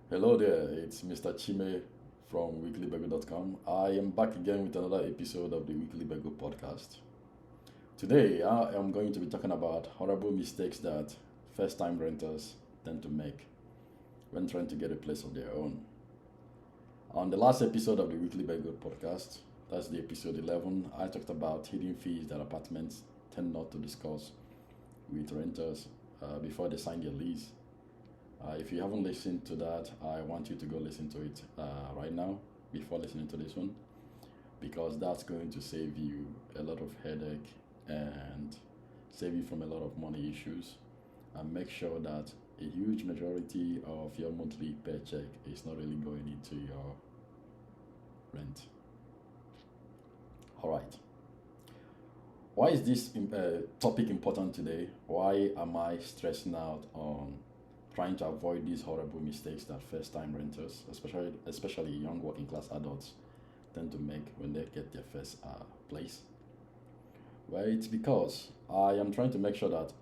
Hello there, it's Mr. Chime from weeklybagel.com. I am back again with another episode of the Weekly Bagel podcast. Today, I am going to be talking about horrible mistakes that first time renters tend to make when trying to get a place of their own. On the last episode of the Weekly Bagel podcast, that's the episode 11, I talked about hidden fees that apartments tend not to discuss with renters before they sign their lease. If you haven't listened to that, I want you to go listen to it right now before listening to this one because that's going to save you a lot of headache and save you from a lot of money issues and make sure that a huge majority of your monthly paycheck is not really going into your rent. All right. Why is this topic important today? Why am I stressing out on trying to avoid these horrible mistakes that first-time renters, especially young working-class adults, tend to make when they get their first place? Well, it's because I am trying to make sure that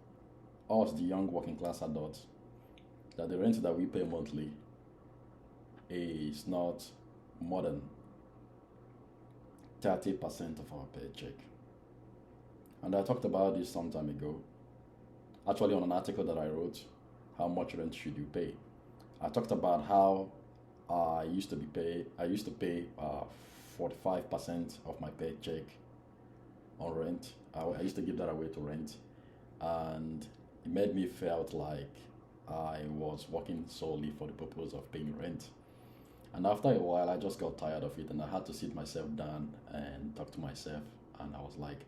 us, the young working-class adults, that the rent that we pay monthly is not more than 30% of our paycheck. And I talked about this some time ago, actually on an article that I wrote, how much rent should you pay? I talked about how I used to pay 45% of my paycheck on rent. I used to give that away to rent, and it made me felt like I was working solely for the purpose of paying rent. And after a while, I just got tired of it, and I had to sit myself down and talk to myself. And I was like,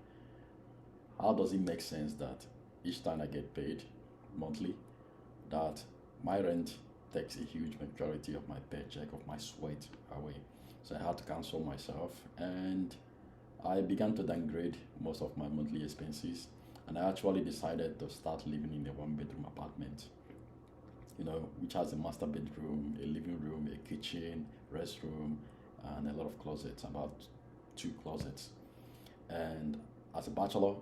how does it make sense that each time I get paid monthly, that my rent takes a huge majority of my paycheck, of my sweat away? So I had to cancel myself, and I began to downgrade most of my monthly expenses. And I actually decided to start living in a one-bedroom apartment, which has a master bedroom, a living room, a kitchen, restroom, and a lot of closets, about 2 closets. And as a bachelor,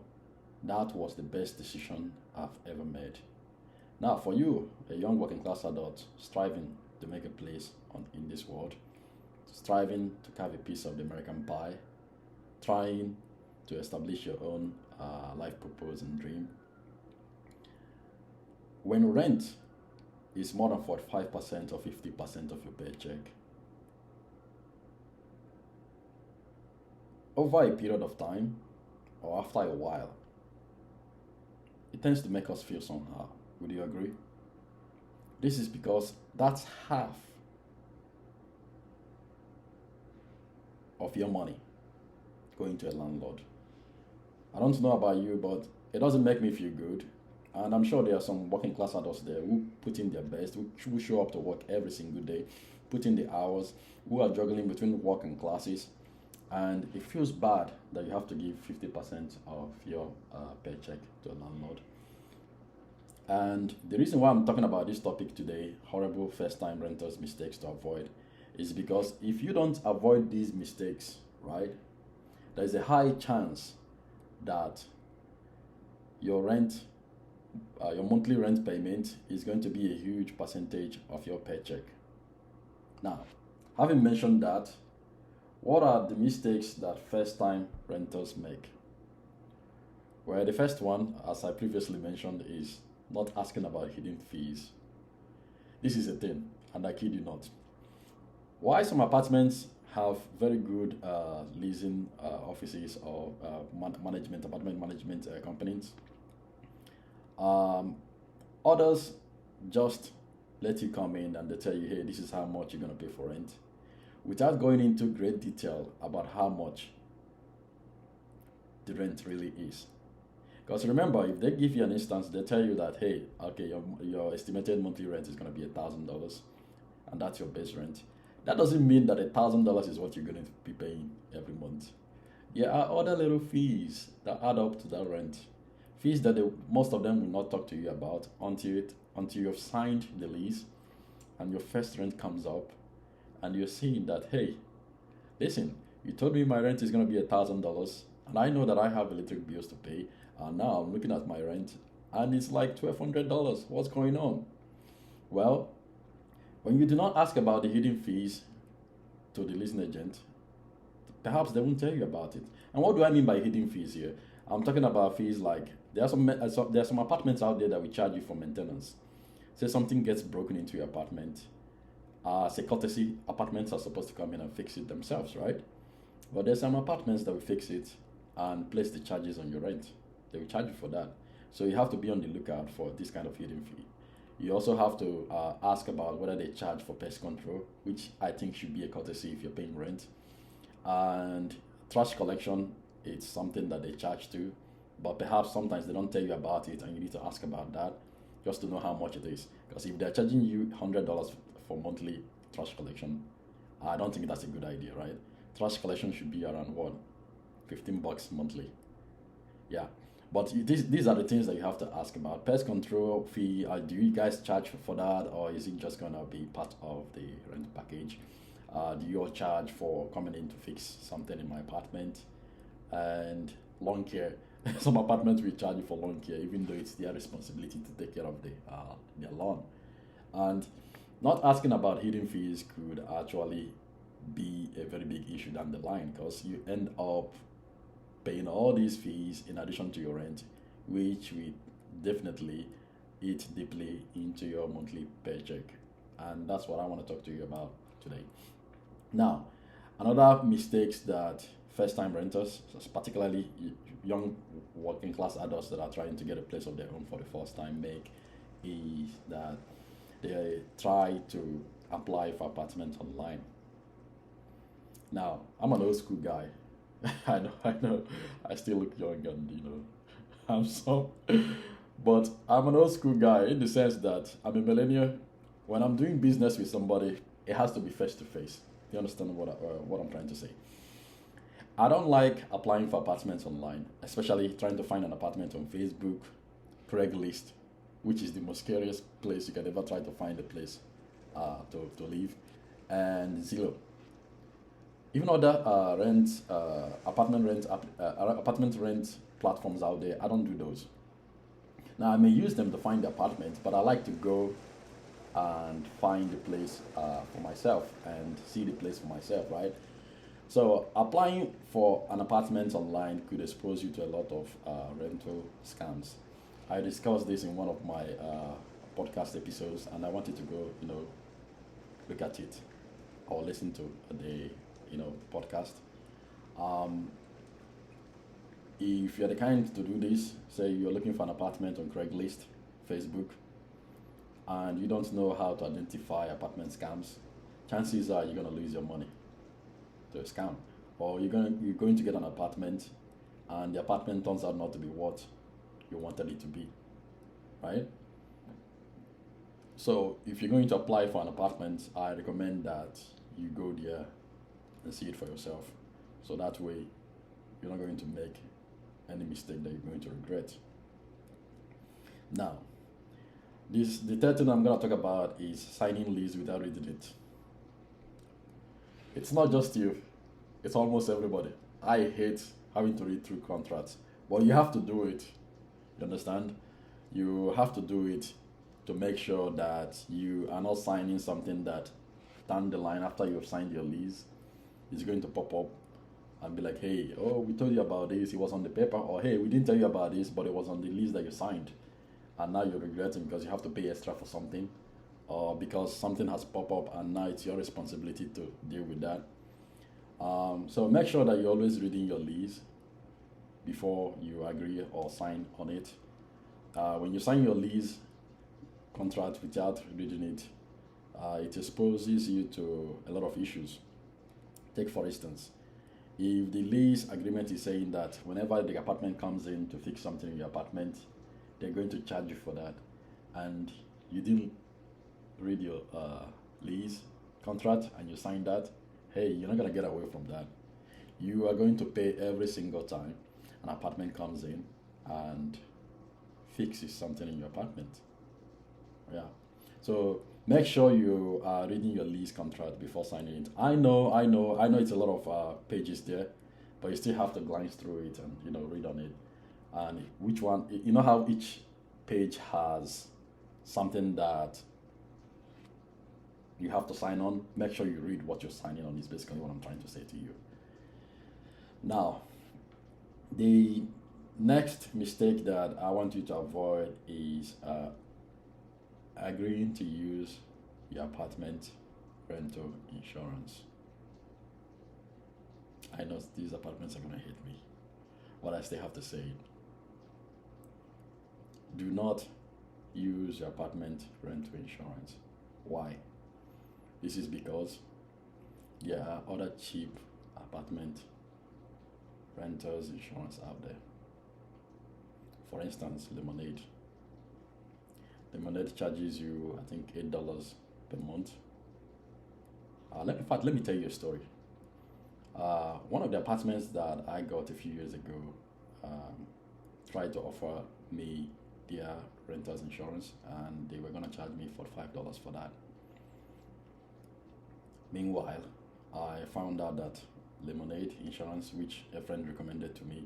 that was the best decision I've ever made. Now, for you, a young working class adult striving to make a place in this world, striving to carve a piece of the American pie, trying to establish your own life purpose and dream, when rent is more than 45% or 50% of your paycheck, over a period of time or after a while, it tends to make us feel somehow. Would you agree? This is because that's half of your money going to a landlord. I don't know about you, but it doesn't make me feel good. And I'm sure there are some working class adults there who put in their best, who show up to work every single day, put in the hours, who are juggling between work and classes. And it feels bad that you have to give 50% of your paycheck to a landlord. And the reason why I'm talking about this topic today, horrible first-time renters' mistakes to avoid, is because if you don't avoid these mistakes, right, there's a high chance that your monthly rent payment is going to be a huge percentage of your paycheck. Now, having mentioned that, what are the mistakes that first-time renters make? Well, the first one, as I previously mentioned, is not asking about hidden fees. This is a thing, and I kid you not. Why some apartments have very good leasing offices or apartment management companies. Others just let you come in and they tell you, hey, this is how much you're going to pay for rent, without going into great detail about how much the rent really is. Because remember, if they give you an instance, they tell you that, hey, okay, your estimated monthly rent is going to be $1,000, and that's your base rent. That doesn't mean that $1,000 is what you're going to be paying every month. There are other little fees that add up to that rent. Fees that most of them will not talk to you about until you've signed the lease and your first rent comes up and you're seeing that, hey, listen, you told me my rent is going to be $1,000 and I know that I have electric bills to pay, and now I'm looking at my rent and it's like $1,200. What's going on? Well, When you do not ask about the hidden fees to the leasing agent, perhaps they won't tell you about it. And what do I mean by hidden fees here? I'm talking about fees like there are some apartments out there that will charge you for maintenance. Say something gets broken into your apartment. As a courtesy, apartments are supposed to come in and fix it themselves, right? But there's some apartments that will fix it and place the charges on your rent. They will charge you for that. So you have to be on the lookout for this kind of hidden fee. You also have to ask about whether they charge for pest control, which I think should be a courtesy if you're paying rent. And trash collection, it's something that they charge to, but perhaps sometimes they don't tell you about it, and you need to ask about that just to know how much it is. Because if they're charging you $100 for monthly trash collection, I don't think that's a good idea, right? Trash collection should be around what, $15 monthly. Yeah, but these are the things that you have to ask about. Pest control fee, do you guys charge for that, or is it just gonna be part of the rent package? Do you all charge for coming in to fix something in my apartment? And lawn care. Some apartments will charge you for lawn care, even though it's their responsibility to take care of their lawn. And not asking about hidden fees could actually be a very big issue down the line, because you end up paying all these fees in addition to your rent, which will definitely eat deeply into your monthly paycheck. And that's what I want to talk to you about today. Now, another mistakes that first-time renters, particularly young working-class adults that are trying to get a place of their own for the first time, make is that they try to apply for apartment online. Now, I'm an old school guy. I know, I still look young and I'm so, but I'm an old school guy in the sense that I'm a millennial. When I'm doing business with somebody, it has to be face to face. You understand what I'm trying to say? I don't like applying for apartments online, especially trying to find an apartment on Facebook, Craigslist, which is the most scariest place you can ever try to find a place to live, and Zillow. Even other apartment rent platforms out there, I don't do those. Now I may use them to find the apartment, but I like to go and find the place for myself and see the place for myself, right? So applying for an apartment online could expose you to a lot of rental scams. I discussed this in one of my podcast episodes, and I wanted to go, look at it or listen to the, podcast. If you're the kind to do this, say you're looking for an apartment on Craigslist, Facebook, and you don't know how to identify apartment scams, chances are you're going to lose your money to a scam. Or you're going to get an apartment, and the apartment turns out not to be what you wanted it to be, right? So if you're going to apply for an apartment, I recommend that you go there and see it for yourself. So that way, you're not going to make any mistake that you're going to regret. Now, the third thing I'm going to talk about is signing lease without reading it. It's not just you, it's almost everybody. I hate having to read through contracts, but you have to do it. You understand? You have to do it to make sure that you are not signing something that down the line after you've signed your lease is going to pop up and be like, hey, oh, we told you about this, it was on the paper, or hey, we didn't tell you about this, but it was on the lease that you signed. And now you're regretting because you have to pay extra for something, or because something has popped up and now it's your responsibility to deal with that. So make sure that you're always reading your lease before you agree or sign on it. When you sign your lease contract without reading it, it exposes you to a lot of issues. Take for instance, if the lease agreement is saying that whenever the apartment comes in to fix something in your apartment, they're going to charge you for that, and you didn't read your lease contract and you signed that, hey, you're not going to get away from that. You are going to pay every single time an apartment comes in and fixes something in your apartment. Yeah. So make sure you are reading your lease contract before signing it. I know it's a lot of pages there, but you still have to glance through it and read on it. And which one, how each page has something that you have to sign on, make sure you read what you're signing on, is basically what I'm trying to say to you. Now, the next mistake that I want you to avoid is agreeing to use your apartment rental insurance. I know these apartments are going to hate me, but I still have to say it. Do not use your apartment rental insurance. Why? This is because there are other cheap apartment rentals insurance out there. For instance, Lemonade. Lemonade charges you, I think, $8 per month. In fact, let me tell you a story. One of the apartments that I got a few years ago tried to offer me their renters insurance, and they were going to charge me $45 for that. Meanwhile, I found out that Lemonade insurance, which a friend recommended to me,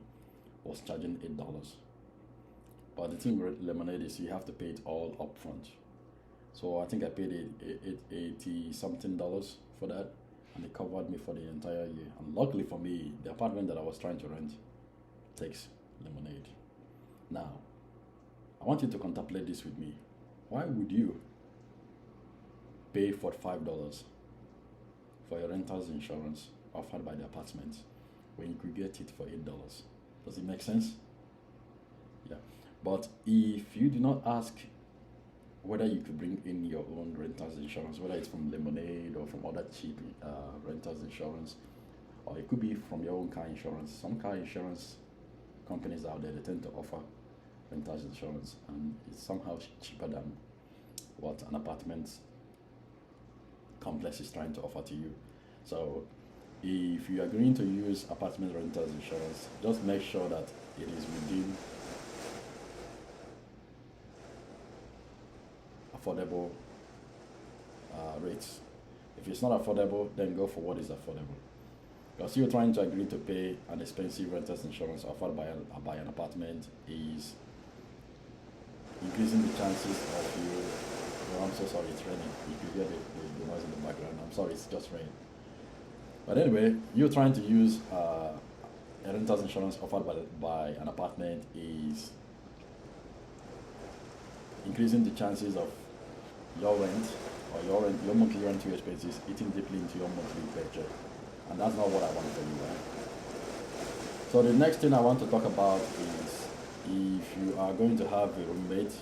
was charging $8. But the thing with Lemonade is you have to pay it all upfront. So I think I paid $80 something for that, and it covered me for the entire year. And luckily for me, the apartment that I was trying to rent takes Lemonade. Now, I want you to contemplate this with me. Why would you pay $45 for your renter's insurance offered by the apartment when you could get it for $8? Does it make sense? Yeah. But if you do not ask whether you could bring in your own renter's insurance, whether it's from Lemonade or from other cheap renter's insurance, or it could be from your own car insurance. Some car insurance companies out there, they tend to offer renter's insurance, and it's somehow cheaper than what an apartment complex is trying to offer to you. So if you are going to use apartment renter's insurance, just make sure that it is within affordable rates. If it's not affordable, then go for what is affordable. Because you're trying to agree to pay an expensive renter's insurance offered by an apartment is increasing the chances of you. Oh, I'm so sorry, it's raining. You can hear the noise in the background. I'm sorry, it's just rain. But anyway, you're trying to use a renter's insurance offered by an apartment is increasing the chances of your rent or your monthly rental expenses eating deeply into your monthly paycheck. And that's not what I want for you, right? So the next thing I want to talk about is if you are going to have a roommate,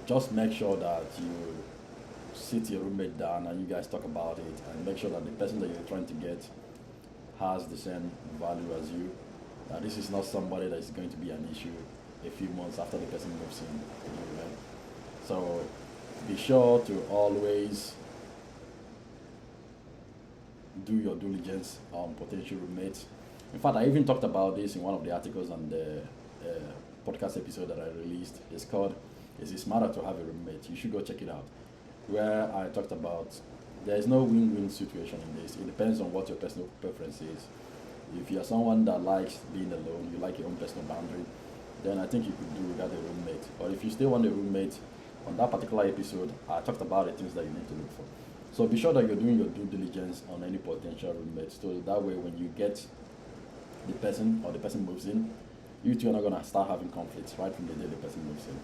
just make sure that you sit your roommate down and you guys talk about it, and make sure that the person that you're trying to get has the same value as you. This is not somebody that is going to be an issue a few months after the person moves in. Right? So be sure to always do your diligence on potential roommates. In fact, I even talked about this in one of the articles on the podcast episode that I released. It's called "Is It Smarter to Have a Roommate?" You should go check it out. Where I talked about there is no win-win situation in this. It depends on what your personal preference is. If you're someone that likes being alone, you like your own personal boundary, then I think you could do without a roommate. Or if you still want a roommate, on that particular episode, I talked about the things that you need to look for. So be sure that you're doing your due diligence on any potential roommates. So that way when you get the person or the person moves in, you two are not going to start having conflicts right from the day the person moves in.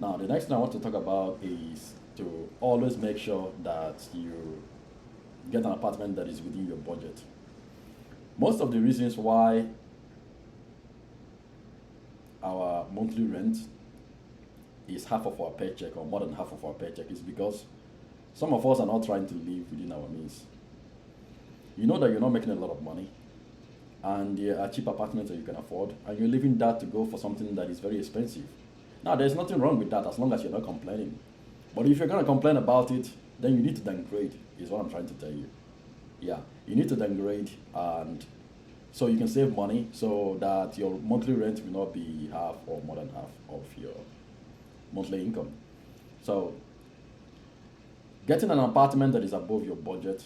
Now, the next thing I want to talk about is to always make sure that you get an apartment that is within your budget. Most of the reasons why our monthly rent is half of our paycheck or more than half of our paycheck is because some of us are not trying to live within our means. You know that you're not making a lot of money, and there are cheap apartments that you can afford, and you're leaving that to go for something that is very expensive. Now, there's nothing wrong with that as long as you're not complaining. But if you're going to complain about it, then you need to downgrade, is what I'm trying to tell you. Yeah, you need to downgrade, and so you can save money so that your monthly rent will not be half or more than half of your monthly income. So getting an apartment that is above your budget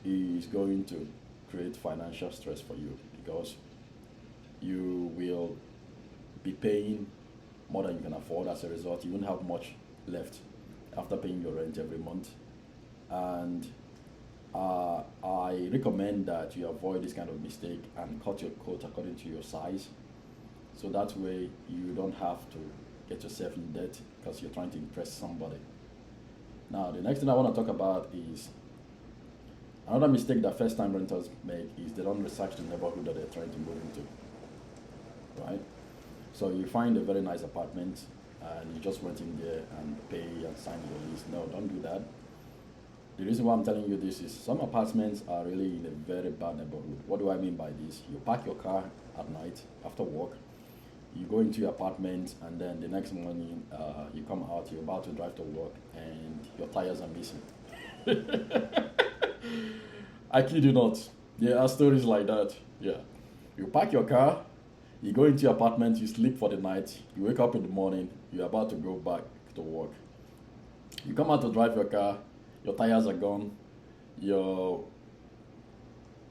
is going to create financial stress for you because you will be paying more than you can afford. As a result, you won't have much left after paying your rent every month. And I recommend that you avoid this kind of mistake and cut your coat according to your size. So that way you don't have to get yourself in debt because you're trying to impress somebody. Now, the next thing I want to talk about is another mistake that first time renters make is they don't research the neighborhood that they're trying to move into. Right? So you find a very nice apartment and you just went in there and pay and sign your lease. No, don't do that. The reason why I'm telling you this is some apartments are really in a very bad neighborhood. What do I mean by this? You park your car at night after work, you go into your apartment, and then the next morning you come out, you're about to drive to work, and your tires are missing. I kid you not. There are stories like that. Yeah. You park your car, you go into your apartment, you sleep for the night, you wake up in the morning, you're about to go back to work. You come out to drive your car, your tires are gone, your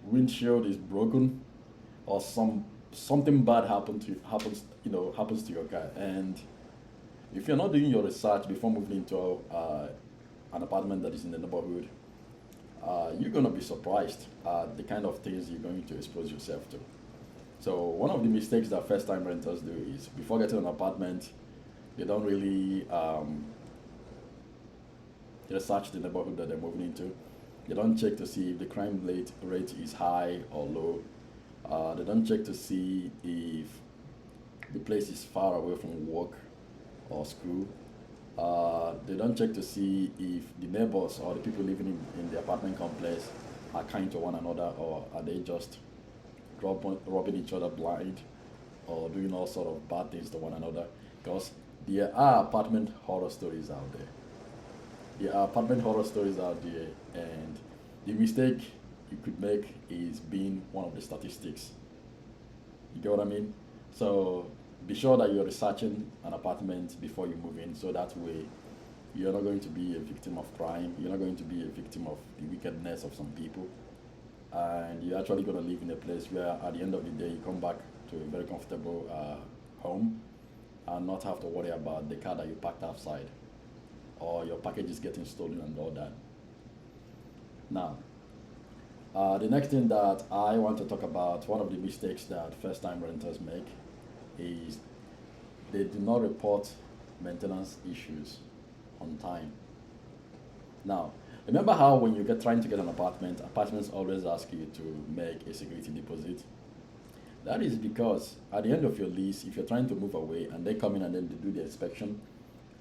windshield is broken, or something bad happens to your car. And if you're not doing your research before moving into an apartment that is in the neighborhood, you're going to be surprised at the kind of things you're going to expose yourself to. So one of the mistakes that first-time renters do is before getting an apartment, they don't really research the neighborhood that they're moving into. They don't check to see if the crime rate is high or low. They don't check to see if the place is far away from work or school. They don't check to see if the neighbors or the people living in the apartment complex are kind to one another, or are they just robbing each other blind or doing all sort of bad things to one another. Because there are apartment horror stories out there. There are apartment horror stories out there, and the mistake you could make is being one of the statistics. You get what I mean? So be sure that you're researching an apartment before you move in, so that way you're not going to be a victim of crime, you're not going to be a victim of the wickedness of some people, and you're actually going to live in a place where at the end of the day you come back to a very comfortable home and not have to worry about the car that you parked outside or your package is getting stolen and all that. Now, the next thing that I want to talk about, one of the mistakes that first-time renters make is they do not report maintenance issues on time. Now, remember how when you get trying to get an apartment, apartments always ask you to make a security deposit? That is because at the end of your lease, if you're trying to move away and they come in and then they do the inspection,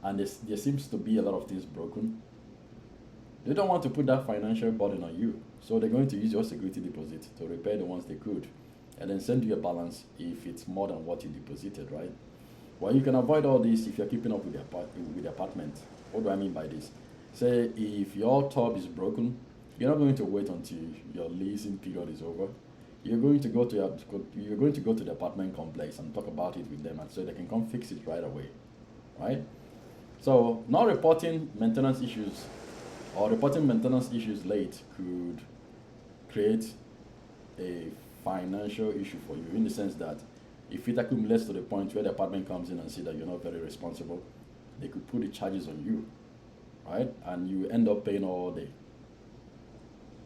and there seems to be a lot of things broken, they don't want to put that financial burden on you. So they're going to use your security deposit to repair the ones they could, and then send you a balance if it's more than what you deposited, right? Well, you can avoid all this if you're keeping up with the apartment. What do I mean by this? Say if your tub is broken, you're not going to wait until your leasing period is over. You're going to go to the apartment complex and talk about it with them, and so they can come fix it right away, right? So not reporting maintenance issues or reporting maintenance issues late could create a financial issue for you, in the sense that if it accumulates to the point where the apartment comes in and see that you're not very responsible, they could put the charges on you, right? And you end up paying all the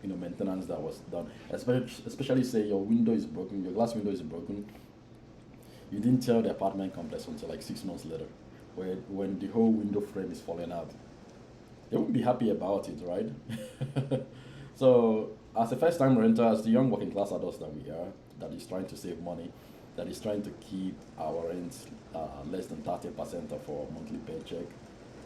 maintenance that was done. Especially say your window is broken, your glass window is broken. You didn't tell the apartment complex until like 6 months later, when the whole window frame is falling out. They won't be happy about it, right? So as a first-time renter, as the young working class adults that we are, that is trying to save money, that is trying to keep our rents less than 30% of our monthly paycheck,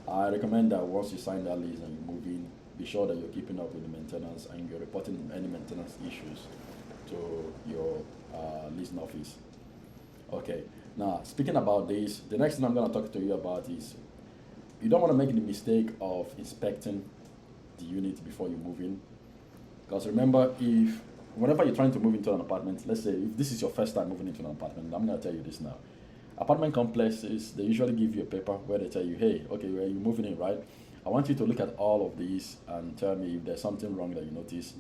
I recommend that once you sign that lease and you move in, be sure that you're keeping up with the maintenance and you're reporting any maintenance issues to your leasing office. Okay, now speaking about this, the next thing I'm going to talk to you about is you don't want to make the mistake of inspecting the unit before you move in. Because remember, whenever you're trying to move into an apartment, let's say if this is your first time moving into an apartment, I'm going to tell you this now. Apartment complexes, they usually give you a paper where they tell you, hey, okay, well, you're moving in, right? I want you to look at all of these and tell me if there's something wrong that you notice.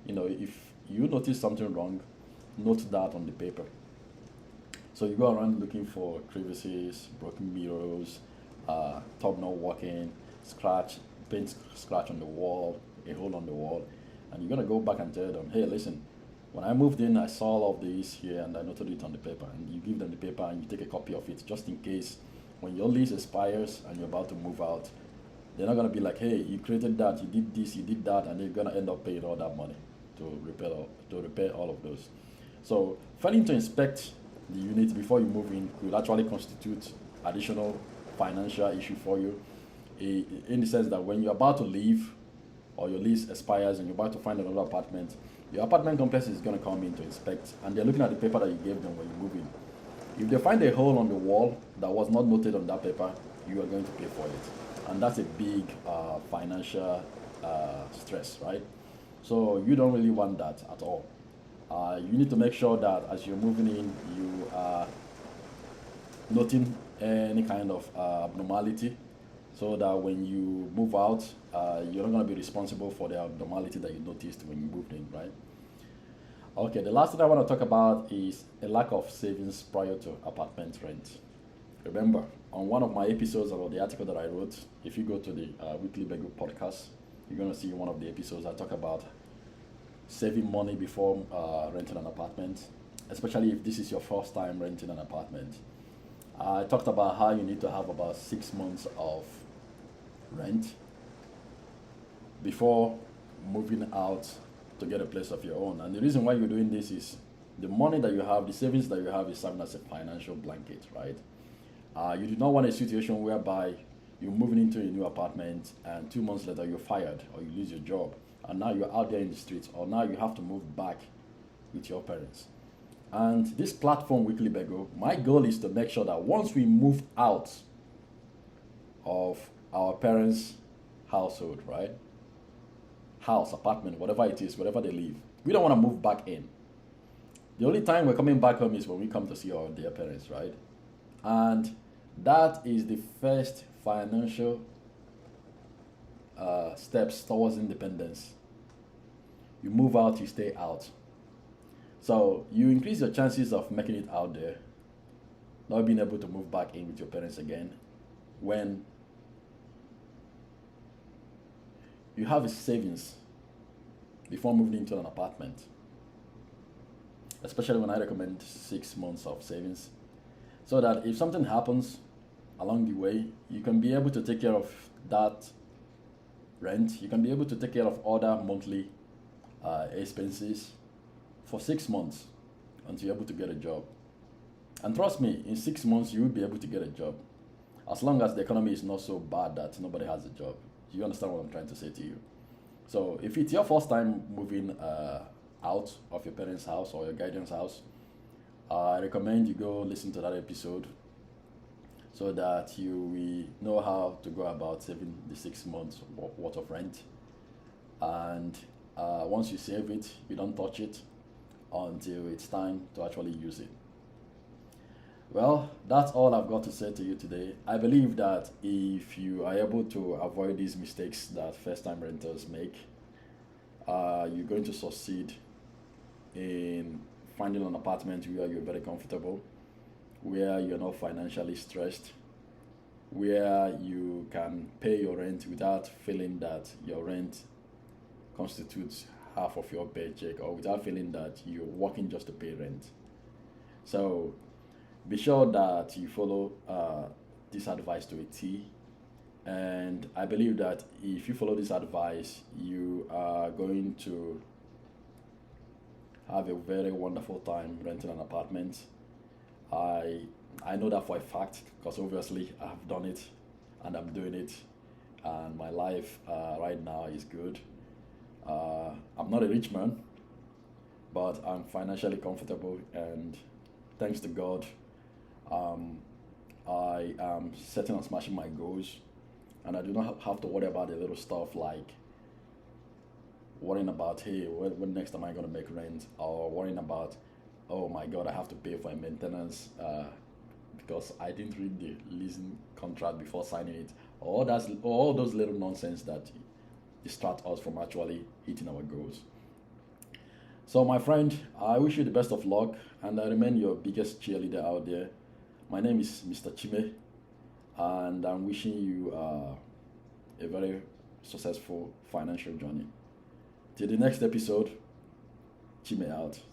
If you notice something wrong, note that on the paper. So you go around looking for crevices, broken mirrors, top not working, scratch, paint scratch on the wall, a hole on the wall, and you're gonna go back and tell them, hey, listen, when I moved in, I saw all of this here and I noted it on the paper. And you give them the paper and you take a copy of it just in case when your lease expires and you're about to move out, they're not gonna be like, hey, you created that, you did this, you did that, and they're gonna end up paying all that money to repair all of those. So failing to inspect the unit before you move in could actually constitute additional financial issue for you, in the sense that when you're about to leave or your lease expires and you're about to find another apartment, your apartment complex is going to come in to inspect, and they're looking at the paper that you gave them when you move in. If they find a hole on the wall that was not noted on that paper, you are going to pay for it, and that's a big financial stress, right? So you don't really want that at all. You need to make sure that as you're moving in, you are noting any kind of abnormality, so that when you move out, you're not going to be responsible for the abnormality that you noticed when you moved in, right? Okay, the last thing I want to talk about is a lack of savings prior to apartment rent. Remember, on one of my episodes about the article that I wrote, if you go to the Weekly Bagel podcast, you're going to see one of the episodes I talk about saving money before renting an apartment, especially if this is your first time renting an apartment. I talked about how you need to have about 6 months of rent before moving out to get a place of your own. And the reason why you're doing this is the money that you have, the savings that you have, is serving as a financial blanket, right? You do not want a situation whereby you're moving into a new apartment and 2 months later you're fired or you lose your job, and now you're out there in the streets, or now you have to move back with your parents. And this platform, Weekly Bagel, my goal is to make sure that once we move out of our parents' household, right? House, apartment, whatever it is, wherever they live, we don't want to move back in. The only time we're coming back home is when we come to see our dear parents, right? And that is the first financial steps towards independence. You move out, you stay out. So you increase your chances of making it out there, not being able to move back in with your parents again, when you have a savings before moving into an apartment. Especially when I recommend 6 months of savings, so that if something happens along the way, you can be able to take care of that rent, you can be able to take care of other monthly expenses for 6 months until you're able to get a job. And trust me, in 6 months you will be able to get a job, as long as the economy is not so bad that nobody has a job. You understand what I'm trying to say to you? So if it's your first time moving out of your parents' house or your guardian's house, I recommend you go listen to that episode so that you will know how to go about saving the 6 months worth of rent. And once you save it, you don't touch it until it's time to actually use it. Well, that's all I've got to say to you today. I believe that if you are able to avoid these mistakes that first-time renters make, you're going to succeed in finding an apartment where you're very comfortable, where you're not financially stressed, where you can pay your rent without feeling that your rent constitutes half of your paycheck, or without feeling that you're working just to pay rent. So be sure that you follow this advice to a T. And I believe that if you follow this advice, you are going to have a very wonderful time renting an apartment. I know that for a fact, because obviously I've done it and I'm doing it, and my life right now is good. I'm not a rich man, but I'm financially comfortable, and thanks to God, I am setting and smashing my goals, and I do not have to worry about the little stuff like worrying about, hey, when next am I going to make rent, or worrying about, oh my God, I have to pay for a maintenance because I didn't read the leasing contract before signing it, or all those little nonsense that distract us from actually hitting our goals. So, my friend, I wish you the best of luck, and I remain your biggest cheerleader out there. My name is Mr. Chime, and I'm wishing you a very successful financial journey. Till the next episode, Chime out.